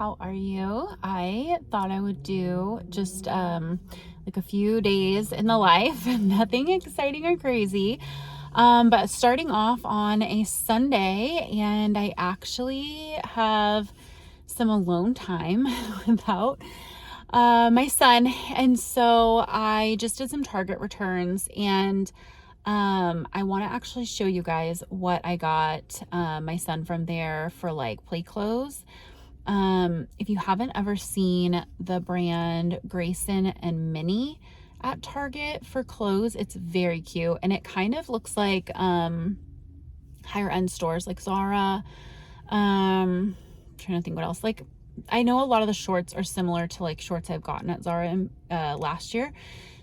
how are you? I thought I would do just like a few days in the life, nothing exciting or crazy. But starting off on a Sunday, and I actually have some alone time without my son. And so I just did some Target returns, and I want to actually show you guys what I got my son from there for like play clothes. If you haven't ever seen the brand Grayson and Minnie at Target for clothes, it's very cute, and it kind of looks like higher end stores like Zara. Trying to think what else. Like, I know a lot of the shorts are similar to like shorts I've gotten at Zara last year.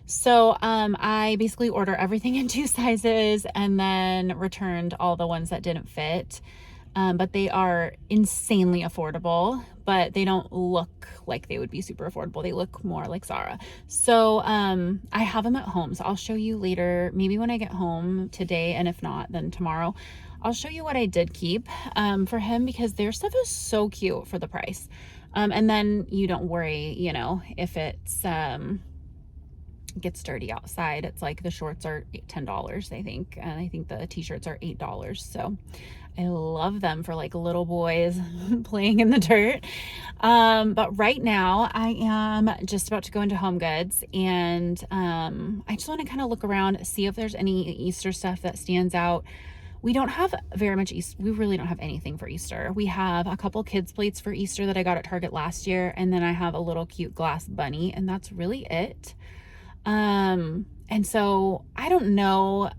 So I basically order everything in 2 sizes and then returned all the ones that didn't fit. But they are insanely affordable, but they don't look like they would be super affordable. They look more like Zara. So I have them at home. So I'll show you later, maybe when I get home today, and if not, then tomorrow. I'll show you what I did keep for him, because their stuff is so cute for the price. And then you don't worry, you know, if it's gets dirty outside. It's like the shorts are $10, I think, and I think the t-shirts are $8. So I love them for like little boys playing in the dirt. But right now I am just about to go into HomeGoods, and I just want to kind of look around, see if there's any Easter stuff that stands out. We don't have very much Easter. We really don't have anything for Easter. We have a couple kids plates for Easter that I got at Target last year, and then I have a little cute glass bunny, and that's really it. And so I don't know,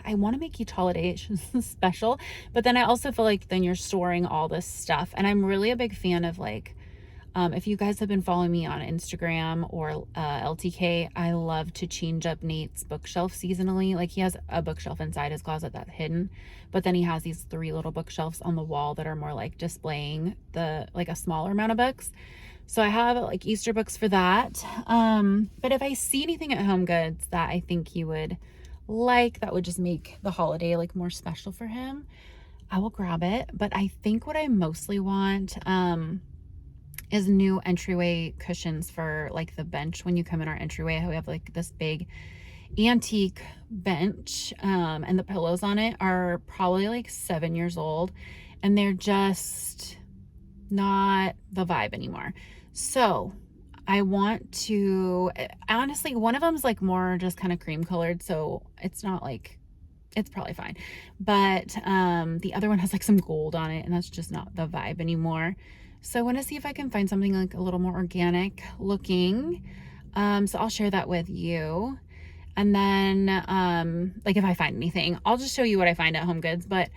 I want to make each holiday special, but then I also feel like then you're storing all this stuff. And I'm really a big fan of like, if you guys have been following me on Instagram or LTK, I love to change up Nate's bookshelf seasonally. Like, he has a bookshelf inside his closet that's hidden, but then he has these 3 little bookshelves on the wall that are more like displaying like a smaller amount of books. So I have like Easter books for that. But if I see anything at HomeGoods that I think he would like, that would just make the holiday like more special for him, I will grab it. But I think what I mostly want is new entryway cushions for like the bench. When you come in our entryway, we have like this big antique bench, and the pillows on it are probably like 7 years old, and they're just not the vibe anymore. So I want to, honestly, one of them's like more just kind of cream colored, so it's not like, it's probably fine. But the other one has like some gold on it, and that's just not the vibe anymore. So I want to see if I can find something like a little more organic looking. So I'll share that with you. And then like if I find anything, I'll just show you what I find at HomeGoods, but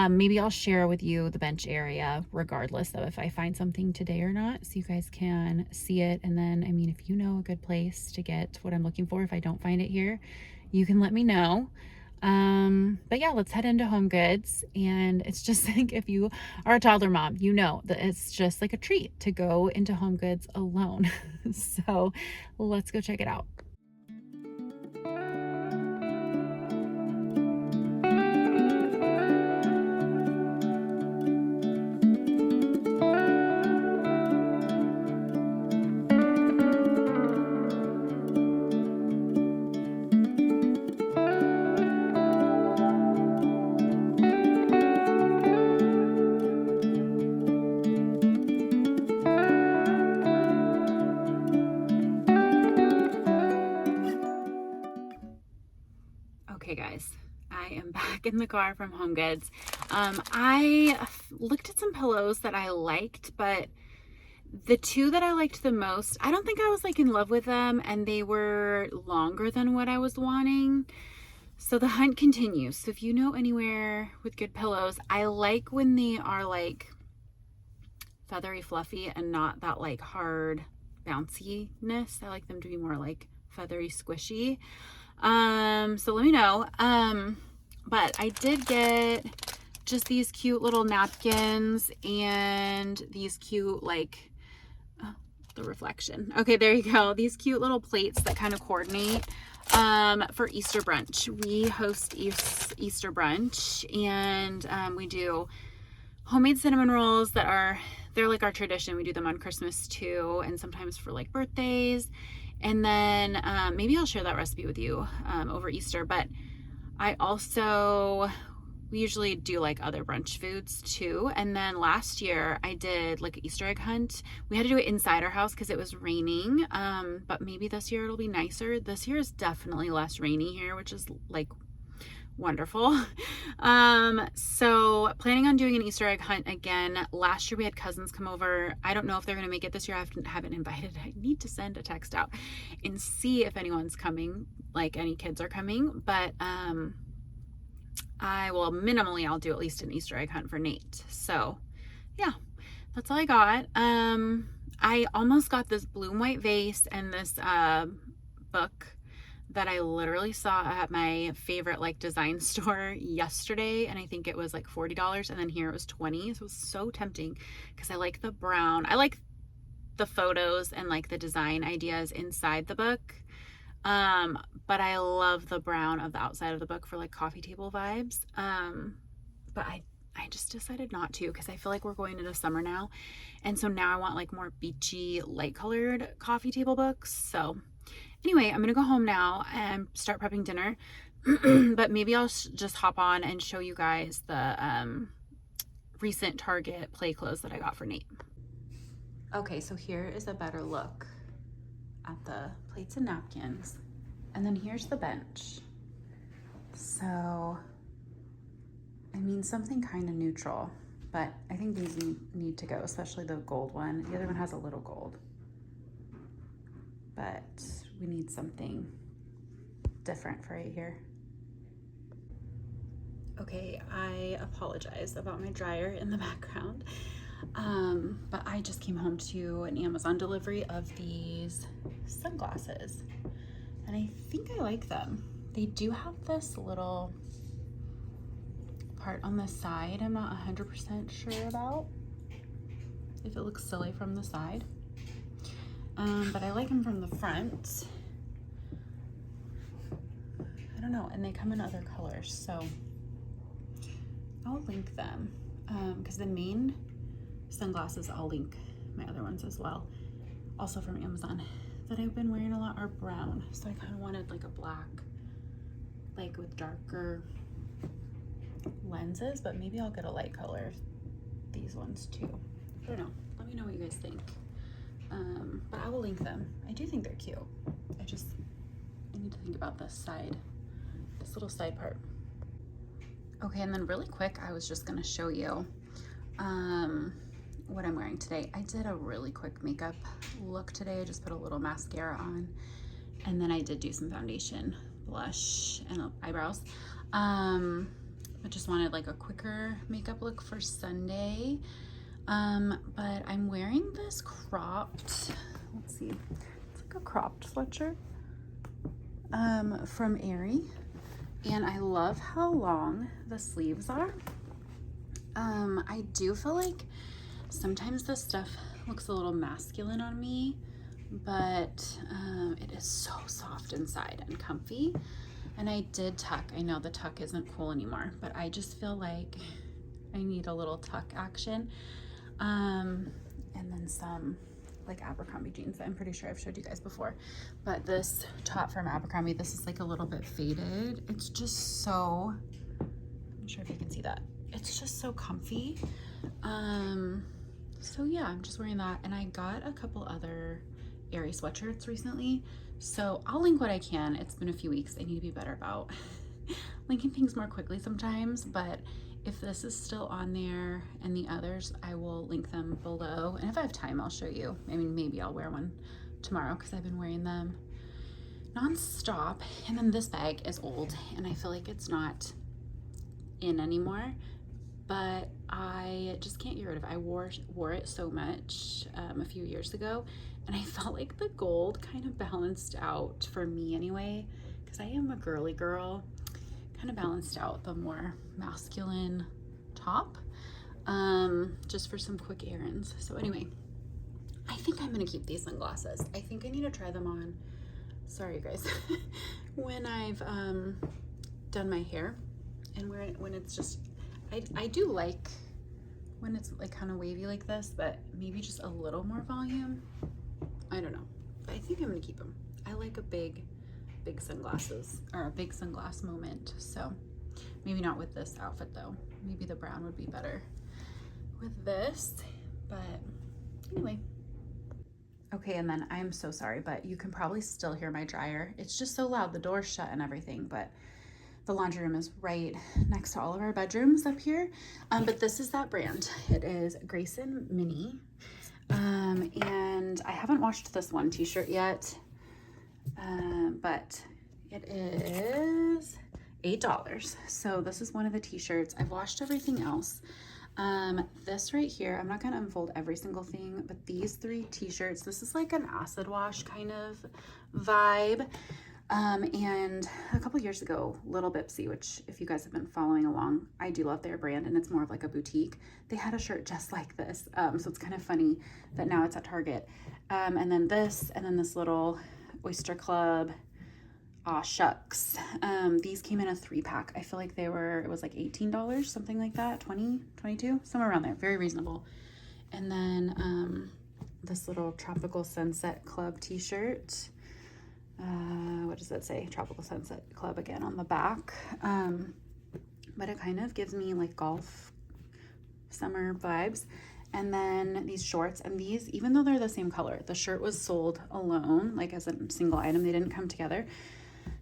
maybe I'll share with you the bench area regardless of if I find something today or not, so you guys can see it. And then, I mean, if you know a good place to get what I'm looking for, if I don't find it here, you can let me know. But yeah, let's head into HomeGoods. And it's just like, if you are a toddler mom, you know that it's just like a treat to go into HomeGoods alone. So let's go check it out. Okay guys, I am back in the car from HomeGoods. I looked at some pillows that I liked, but the 2 that I liked the most, I don't think I was like in love with them, and they were longer than what I was wanting. So the hunt continues. So if you know anywhere with good pillows, I like when they are like feathery fluffy and not that like hard bounciness. I like them to be more like feathery squishy. So let me know. But I did get just these cute little napkins and these cute, like, oh, the reflection. Okay, there you go. These cute little plates that kind of coordinate, for Easter brunch. We host Easter brunch, and, we do homemade cinnamon rolls that are they're like our tradition. We do them on Christmas too, and sometimes for like birthdays. And then maybe I'll share that recipe with you over Easter. But we usually do like other brunch foods too. And then last year I did like an Easter egg hunt. We had to do it inside our house because it was raining. But maybe this year it'll be nicer. This year is definitely less rainy here, which is like wonderful. So planning on doing an Easter egg hunt again. Last year we had cousins come over. I don't know if they're going to make it this year. I haven't invited. I need to send a text out and see if anyone's coming, like any kids are coming. But I'll do at least an Easter egg hunt for Nate. So yeah, that's all I got. I almost got this blue and white vase and this book that I literally saw at my favorite like design store yesterday, and I think it was like $40, and then here it was $20. So it was so tempting because I like the brown. I like the photos and like the design ideas inside the book. But I love the brown of the outside of the book for like coffee table vibes. But I just decided not to because I feel like we're going into summer now. And so now I want like more beachy, light colored coffee table books. So anyway, I'm going to go home now and start prepping dinner. But maybe I'll just hop on and show you guys the recent Target play clothes that I got for Nate. Okay, so here is a better look at the plates and napkins. And then here's the bench. So, I mean, something kind of neutral, but I think these need to go, especially the gold one. The other one has a little gold, but we need something different for right here. Okay, I apologize about my dryer in the background. But I just came home to an Amazon delivery of these sunglasses, and I think I like them. They do have this little part on the side I'm not 100% sure about, if it looks silly from the side. But I like them from the front. I don't know, and they come in other colors, so I'll link them. Because the main sunglasses, I'll link my other ones as well, also from Amazon, that I've been wearing a lot are brown. So I kind of wanted like a black, like with darker lenses, but maybe I'll get a light color of these ones too. I don't know. Let me know what you guys think. But I will link them. I do think they're cute. I need to think about this little side part. Okay, and then really quick, I was just gonna show you what I'm wearing today. I did a really quick makeup look today. I just put a little mascara on, and then I did do some foundation, blush, and eyebrows. I just wanted like a quicker makeup look for Sunday. But I'm wearing this cropped, let's see, it's like a cropped sweatshirt from Aerie, and I love how long the sleeves are. I do feel like sometimes this stuff looks a little masculine on me, but it is so soft inside and comfy. And I did tuck. I know the tuck isn't cool anymore, but I just feel like I need a little tuck action. And then some like Abercrombie jeans that I'm pretty sure I've showed you guys before. But this top from Abercrombie, this is like a little bit faded. It's just so, I'm not sure if you can see that. It's just so comfy. So yeah, I'm just wearing that. And I got a couple other Aerie sweatshirts recently, so I'll link what I can. It's been a few weeks. I need to be better about linking things more quickly sometimes, but if this is still on there and the others, I will link them below. And if I have time, I'll show you. I mean, maybe I'll wear one tomorrow because I've been wearing them non-stop. And then this bag is old and I feel like it's not in anymore, but I just can't get rid of it. I wore it so much a few years ago, and I felt like the gold kind of balanced out for me anyway, because I am a girly girl, kind of balanced out the more masculine top, just for some quick errands. So anyway, I think I'm gonna keep these sunglasses. I think I need to try them on, sorry guys, when I've done my hair, and when it's just, I do like when it's like kind of wavy like this, but maybe just a little more volume. I don't know. I think I'm gonna keep them. I like a big sunglasses, or a big sunglass moment. So maybe not with this outfit though. Maybe the brown would be better with this, but anyway. Okay, and then I'm so sorry, but you can probably still hear my dryer. It's just so loud, the door's shut and everything, but the laundry room is right next to all of our bedrooms up here. But this is that brand. It is Grayson Mini. And I haven't washed this one t-shirt yet, but it is $8. So this is one of the t-shirts. I've washed everything else. This right here, I'm not gonna unfold every single thing, but these 3 t-shirts, this is like an acid wash kind of vibe. And a couple years ago, Little Bipsy, which if you guys have been following along, I do love their brand and it's more of like a boutique. They had a shirt just like this. So it's kind of funny that now it's at Target. And then this little Oyster Club, aw shucks. These came in a 3-pack. I feel like it was like $18, something like that, 20, 22, somewhere around there, very reasonable. And then this little Tropical Sunset Club t-shirt. What does that say? Tropical Sunset Club again on the back. But it kind of gives me like golf summer vibes. And then these shorts, and these, even though they're the same color, the shirt was sold alone, like as a single item, they didn't come together.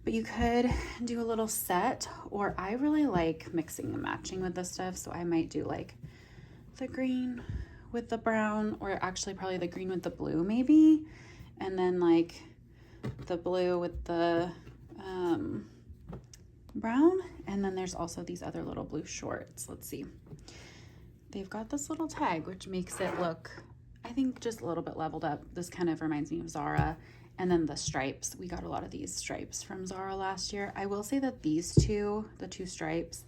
But you could do a little set, or I really like mixing and matching with this stuff, so I might do like the green with the brown, or actually probably the green with the blue maybe, and then like the blue with the brown. And then there's also these other little blue shorts. Let's see. They've got this little tag, which makes it look, I think, just a little bit leveled up. This kind of reminds me of Zara. And then the stripes, we got a lot of these stripes from Zara last year. I will say that these two, the 2 stripes,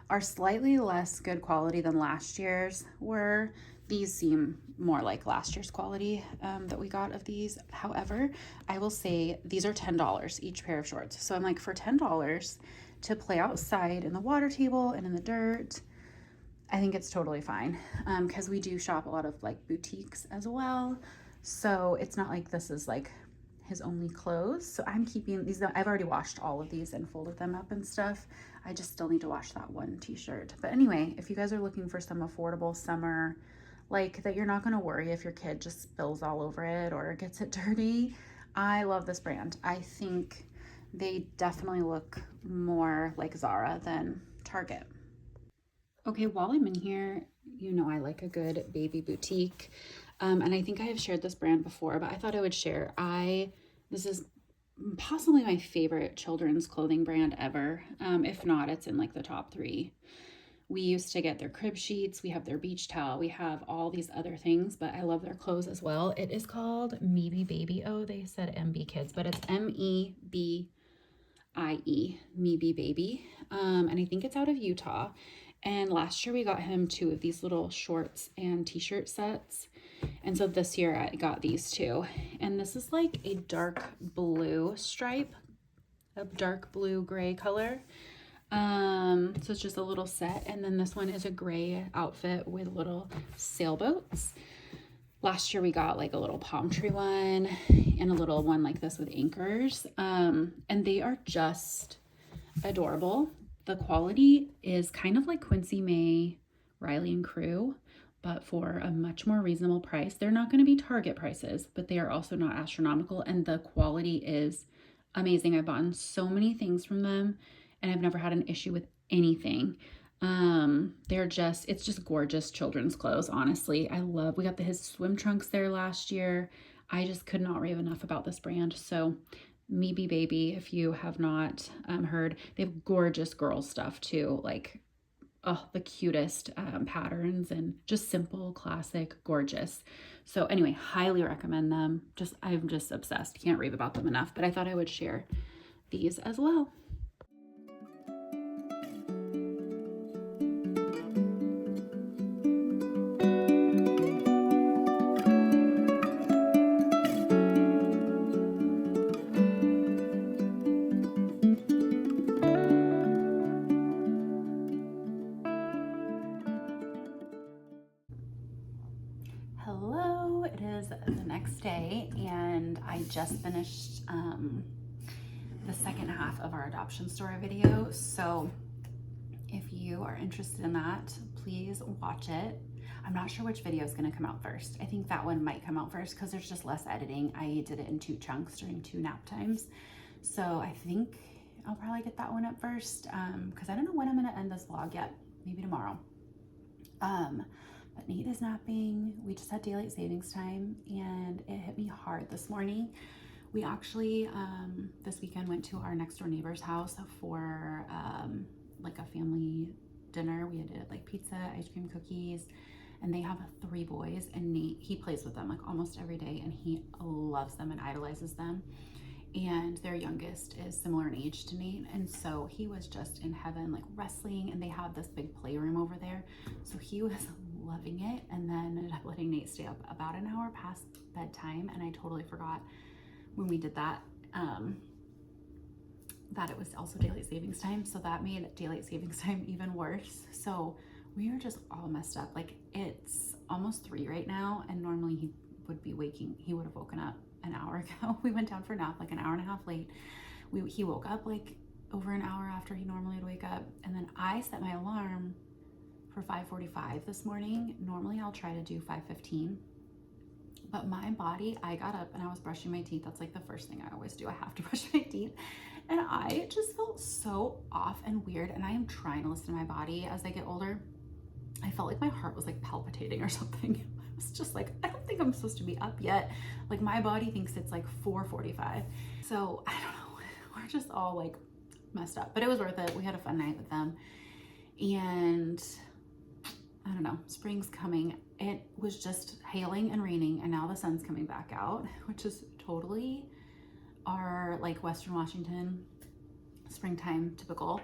are slightly less good quality than last year's were. These seem more like last year's quality that we got of these. However, I will say these are $10 each pair of shorts. So I'm like, for $10 to play outside in the water table and in the dirt, I think it's totally fine. Because we do shop a lot of like boutiques as well. So it's not like this is like his only clothes. So I'm keeping these. I've already washed all of these and folded them up and stuff. I just still need to wash that one t-shirt. But anyway, if you guys are looking for some affordable summer, like that you're not going to worry if your kid just spills all over it or gets it dirty, I love this brand. I think they definitely look more like Zara than Target. Okay, while I'm in here, you know I like a good baby boutique. And I think I have shared this brand before, but I thought I would share. This is possibly my favorite children's clothing brand ever. If not, it's in like the top 3. We used to get their crib sheets. We have their beach towel. We have all these other things, but I love their clothes as well. It is called Meeby Baby. Oh, they said MB Kids, but it's MEBIE, Meeby Baby. And I think it's out of Utah. And last year we got him 2 of these little shorts and t-shirt sets. And so this year I got these 2. And this is like a dark blue stripe, a dark blue gray color. So it's just a little set. And then this one is a gray outfit with little sailboats. Last year we got like a little palm tree one and a little one like this with anchors. And they are just adorable. The quality is kind of like Quincy May, Riley and Crew, but for a much more reasonable price. They're not going to be Target prices, but they are also not astronomical, and the quality is amazing. I've bought so many things from them and I've never had an issue with anything. It's just gorgeous children's clothes. Honestly, we got his swim trunks there last year. I just could not rave enough about this brand. So Meeby Baby, if you have not heard, they have gorgeous girl stuff too, like the cutest patterns and just simple, classic, gorgeous. So anyway, highly recommend them. I'm just obsessed. Can't rave about them enough, but I thought I would share these as well. just finished the second half of our adoption story video. So if you are interested in that, please watch it. I'm not sure which video is going to come out first. I think that one might come out first because there's just less editing. I did it in 2 chunks during 2 nap times. So I think I'll probably get that one up first because I don't know when I'm going to end this vlog yet. Maybe tomorrow. But Nate is napping. We just had daylight savings time and it hit me hard this morning. We actually this weekend went to our next door neighbor's house for like a family dinner. We did like pizza, ice cream, cookies, and they have 3 boys, and Nate, he plays with them like almost every day, and he loves them and idolizes them. And their youngest is similar in age to Nate, and so he was just in heaven, like wrestling, and they have this big playroom over there, so he was loving it. And then ended up letting Nate stay up about an hour past bedtime, and I totally forgot when we did that that it was also daylight savings time, so that made daylight savings time even worse. So we are just all messed up. Like, it's almost 3 right now, and normally he would have woken up an hour ago. We went down for a nap like an hour and a half late. He woke up like over an hour after he normally would wake up, and then I set my alarm for 5:45 this morning. Normally I'll try to do 5:15, but my body, I got up and I was brushing my teeth. That's like the first thing I always do. I have to brush my teeth, and I just felt so off and weird, and I am trying to listen to my body as I get older. I felt like my heart was like palpitating or something. I was just like, I don't think I'm supposed to be up yet. Like, my body thinks it's like 4:45. So I don't know, we're just all like messed up, but it was worth it. We had a fun night with them, and I don't know, spring's coming. It was just hailing and raining, and now the sun's coming back out, which is totally our like Western Washington springtime typical.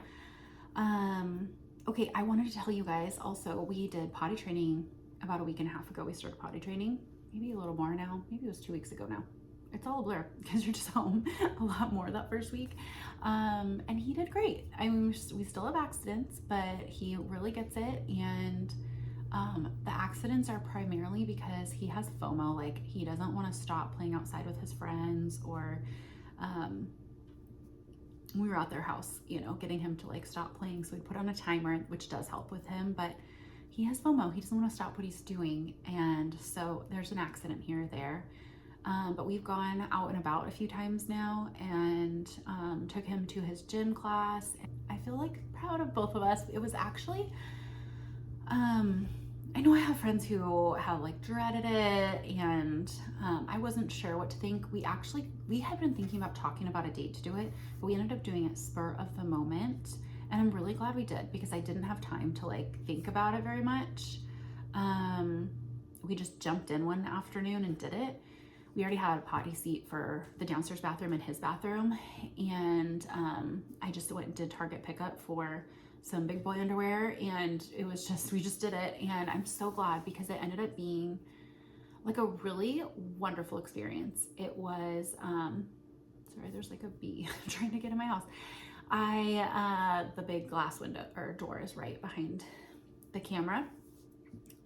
Okay, I wanted to tell you guys also, we did potty training about a week and a half ago. We started potty training, maybe a little more now. Maybe it was 2 weeks ago now. It's all a blur because you're just home a lot more that first week. And he did great. I mean, we still have accidents, but he really gets it. And the accidents are primarily because he has FOMO. Like, he doesn't want to stop playing outside with his friends, or we were at their house, you know, getting him to like stop playing. So we put on a timer, which does help with him, but he has FOMO. He doesn't want to stop what he's doing. And so there's an accident here or there. But we've gone out and about a few times now, and took him to his gym class. I feel like proud of both of us. It was actually, I know I have friends who have like dreaded it, and I wasn't sure what to think. We had been thinking about talking about a date to do it, but we ended up doing it spur of the moment. And I'm really glad we did, because I didn't have time to like think about it very much. We just jumped in one afternoon and did it. We already had a potty seat for the downstairs bathroom and his bathroom. And I just went and did Target pickup for some big boy underwear, and it was just, we just did it. And I'm so glad, because it ended up being like a really wonderful experience. It was, sorry, there's like a bee trying to get in my house. The big glass window or door is right behind the camera,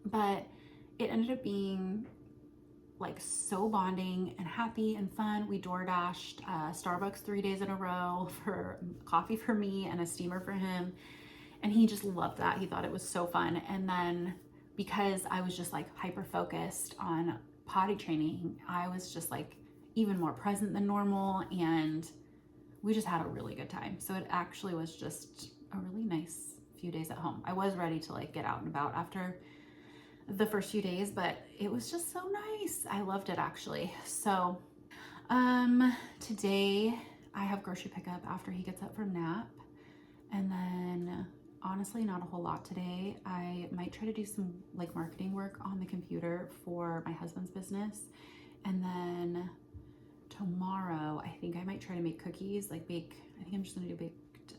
but it ended up being like so bonding and happy and fun. We door dashed Starbucks 3 days in a row for coffee for me and a steamer for him, and he just loved that. He thought it was so fun. And then because I was just like hyper focused on potty training, I was just like even more present than normal, and we just had a really good time. So it actually was just a really nice few days at home. I was ready to like get out and about after the first few days, but it was just so nice. I loved it actually. So today I have grocery pickup after he gets up from nap, and then honestly not a whole lot today. I might try to do some like marketing work on the computer for my husband's business, and then tomorrow I think I might try to make cookies, like I think I'm just gonna do baked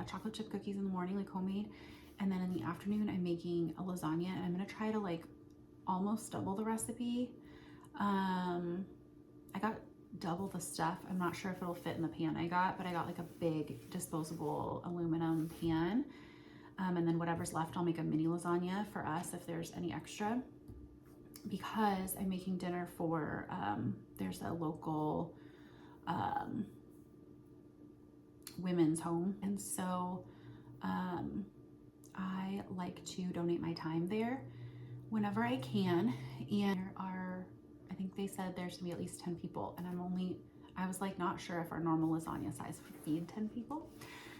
chocolate chip cookies in the morning, like homemade. And then in the afternoon, I'm making a lasagna, and I'm gonna try to like almost double the recipe. I got double the stuff. I'm not sure if it'll fit in the pan I got, but I got like a big disposable aluminum pan. And then whatever's left, I'll make a mini lasagna for us if there's any extra, because I'm making dinner for, there's a local women's home. And so I like to donate my time there whenever I can. And there are, I think they said there's gonna be at least 10 people, and I was like not sure if our normal lasagna size would feed 10 people.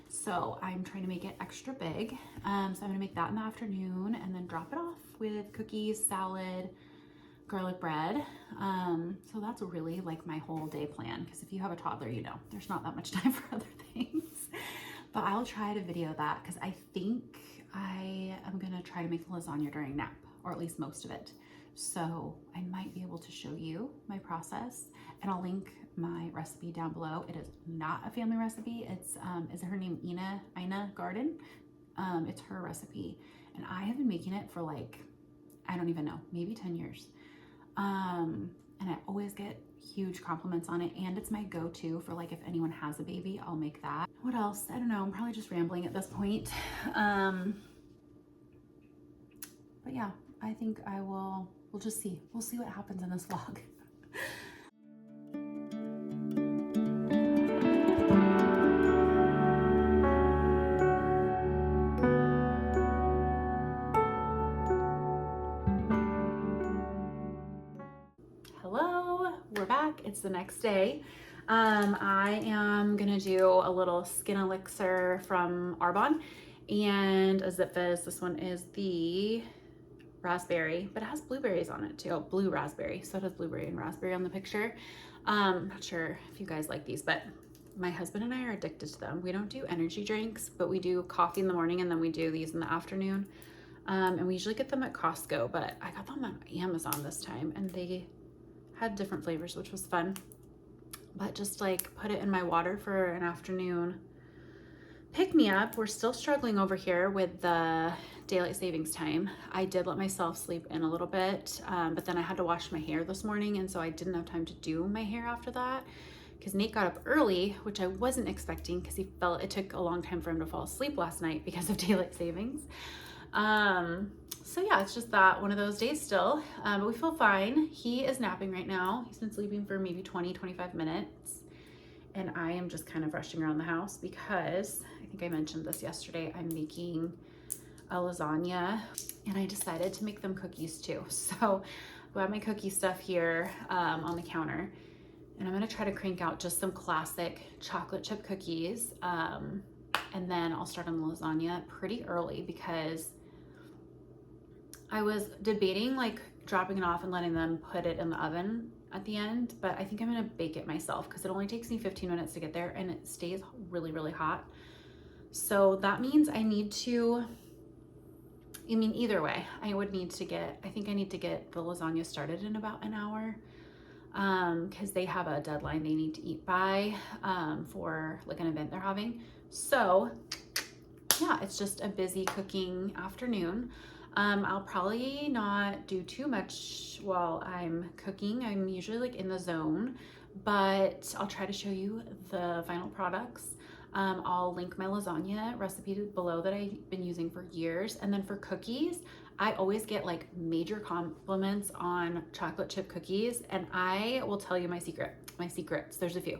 So I'm trying to make it extra big. So I'm gonna make that in the afternoon and then drop it off with cookies, salad, garlic bread. So that's really like my whole day plan, because if you have a toddler, you know, there's not that much time for other things. But I'll try to video that, because I think I am gonna try to make the lasagna during nap, or at least most of it. So I might be able to show you my process, and I'll link my recipe down below. It is not a family recipe. It's is her name Ina Garden? It's her recipe, and I have been making it for like, I don't even know, maybe 10 years. And I always get huge compliments on it, and it's my go-to for like if anyone has a baby, I'll make that. What else? I don't know, I'm probably just rambling at this point. But yeah, I think we'll just see. We'll see what happens in this vlog. Hello, we're back. It's the next day. I am gonna do a little skin elixir from Arbonne and a Zip Fizz. This one is the raspberry, but it has blueberries on it too. Oh, blue raspberry. So it has blueberry and raspberry on the picture. Not sure if you guys like these, but my husband and I are addicted to them. We don't do energy drinks, but we do coffee in the morning, and then we do these in the afternoon. And we usually get them at Costco, but I got them on Amazon this time, and they had different flavors, which was fun. But just like put it in my water for an afternoon pick me up. We're still struggling over here with the daylight savings time. I did let myself sleep in a little bit, but then I had to wash my hair this morning, and so I didn't have time to do my hair after that, because Nate got up early, which I wasn't expecting, because he felt it took a long time for him to fall asleep last night because of daylight savings. So yeah, it's just that one of those days still, but we feel fine. He is napping right now. He's been sleeping for maybe 20-25 minutes, and I am just kind of rushing around the house because I think I mentioned this yesterday. I'm making a lasagna, and I decided to make them cookies too. So I have my cookie stuff here on the counter, and I'm gonna try to crank out just some classic chocolate chip cookies, and then I'll start on the lasagna pretty early, because I was debating like dropping it off and letting them put it in the oven at the end, but I think I'm gonna bake it myself, because it only takes me 15 minutes to get there, and it stays really, really hot. So that means I need to, either way, I think I need to get the lasagna started in about an hour, because they have a deadline they need to eat by for like an event they're having. So yeah, it's just a busy cooking afternoon. I'll probably not do too much while I'm cooking. I'm usually like in the zone, but I'll try to show you the final products. I'll link my lasagna recipe below that I've been using for years. And then for cookies, I always get like major compliments on chocolate chip cookies, and I will tell you my secrets. There's a few.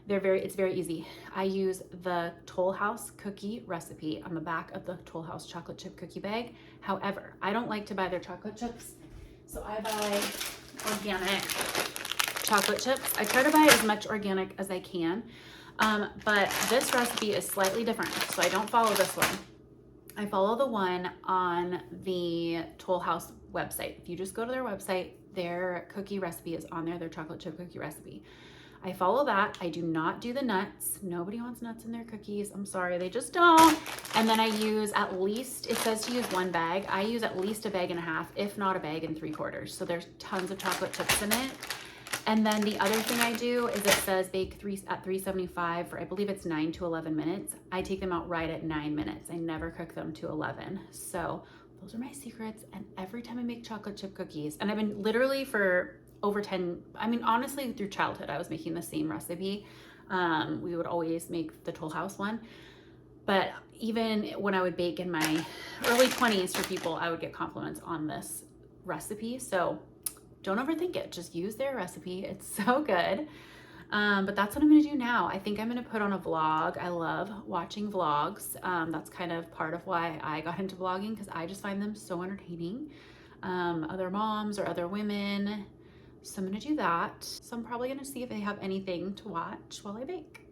It's very easy. I use the Toll House cookie recipe on the back of the Toll House chocolate chip cookie bag. However, I don't like to buy their chocolate chips, so I buy organic chocolate chips. I try to buy as much organic as I can, but this recipe is slightly different, so I don't follow this one. I follow the one on the Toll House website. If you just go to their website, their cookie recipe is on there, their chocolate chip cookie recipe. I follow that. I do not do the nuts. Nobody wants nuts in their cookies. I'm sorry, they just don't. And then I use at least, it says to use one bag. I use at least a bag and a half, if not a bag and 3/4. So there's tons of chocolate chips in it. And then the other thing I do is it says bake at 375 for, I believe it's 9 to 11 minutes. I take them out right at 9 minutes. I never cook them to 11. So those are my secrets. And every time I make chocolate chip cookies, and I've been literally for over 10, honestly through childhood, I was making the same recipe. We would always make the Toll House one, but even when I would bake in my early 20s for people, I would get compliments on this recipe. So don't overthink it, just use their recipe. It's so good. But that's what I'm gonna do now. I think I'm gonna put on a vlog. I love watching vlogs. That's kind of part of why I got into vlogging, because I just find them so entertaining. Other moms or other women. So I'm gonna do that. So I'm probably gonna see if they have anything to watch while I bake.